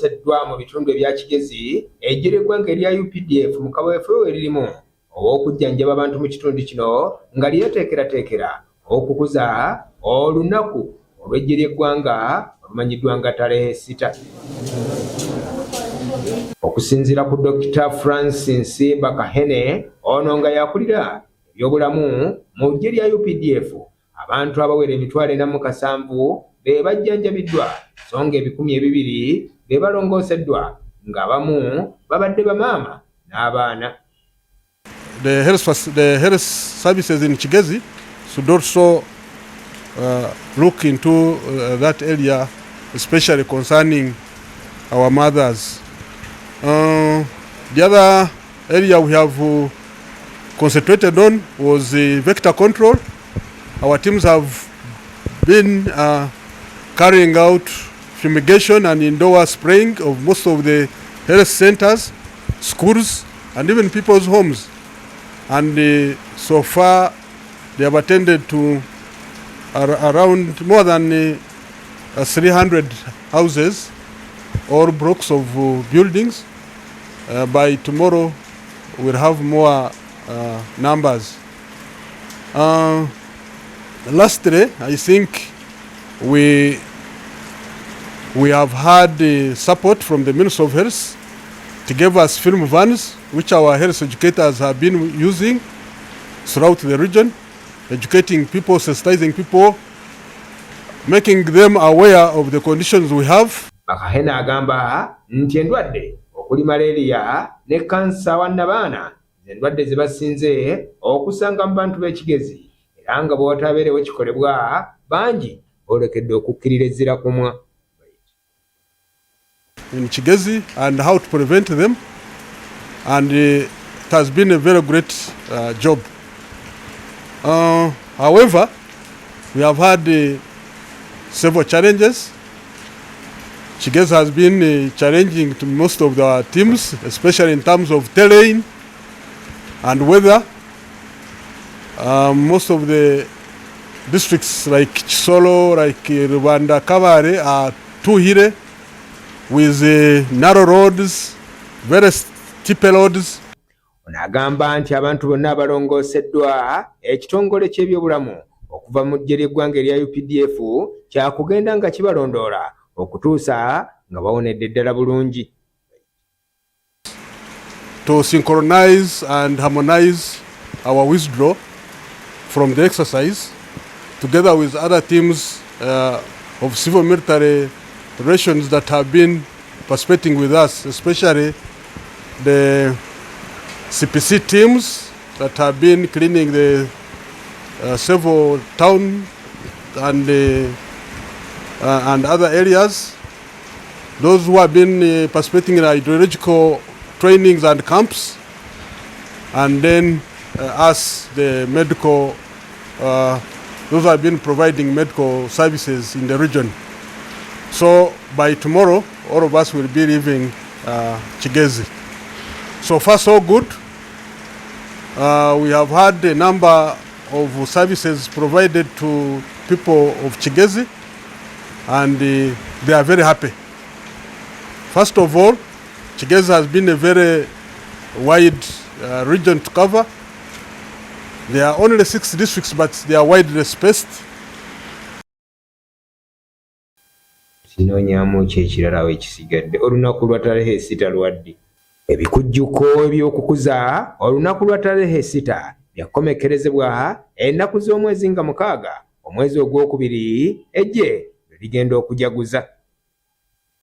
balongoseddwa mu bitundu ebya Kigezi eggye ly'eggwanga erya UPDF mu kaweefube eririmu ow'okujjanjaba abantu mu kitundu kino nga lyeteekerateekera okukuza olunaku olw'eggye ly'eggwanga olumanyiddwa nga Talehe 6. Okusinziira ku Dr. Francis Bakahene ono nga yakulira ebyobulamu mu ggye lya UPDF, abantu abawera 47,000 be bajjanjabiddwa so nga 200 be balongooseddwa nga abamu babadde bamaama n'abaana. The health services in Kigezi should also look into that area, especially concerning our mothers. The other area we have concentrated on was vector control. Our teams have been carrying out fumigation and indoor spraying of most of the health centers, schools, and even people's homes. And so far, they have attended to around more than 300 houses or blocks of buildings. By tomorrow, we'll have more numbers. Lastly, I think we have had support from the Ministry of Health to give us film vans, which our health educators have been using throughout the region, educating people, sensitizing people, making them aware of the conditions we have. Bakahene agamba nti endwadde okuli malaria ne kansa wannabaana endwadde ze basinze okusanga mu bantu b'Ekigezi era nga bw'otabeerewo kikolebwa bangi olekedde okukkirira ezzira kumwa. In Kigezi and how to prevent them, and it has been a very great job. However, we have had several challenges. Kigezi has been challenging to most of our teams, especially in terms of terrain and weather. Most of the districts like Chisolo, like Rwanda, Kabare are too hilly with narrow roads, very steep roads. Onagamba nti abantu bonna abalongooseddwa ekitongole ky'ebyobulamu okuva mu ggye ly'eggwanga erya UPDF kyakugenda nga kibalondoola okutuusa nga bawonedde ddala bulungi. To synchronize and harmonize our withdrawal from the exercise together with other teams of civil military relations that have been participating with us, especially the CPC teams that have been cleaning the several town and other areas. Those who have been participating in hydrological trainings and camps, and then us, the medical, those who have been providing medical services in the region. So by tomorrow, all of us will be leaving Kigezi. So far, so good. We have had a number of services provided to people of Kigezi, and they are very happy. First of all, Kigezi has been a very wide region to cover. There are only 6 districts, but they are widely spaced. Kinonyamu kyekirala ekisigadde olunaku lwa Talehe 6 lwaddi. Ebikujjuko eby'okukuza olunaku lwa Talehe 6 byakomekerezebwa ennaku z'omwezi nga 6 omwezi ogwokubiri eggye ligenda okujaguza.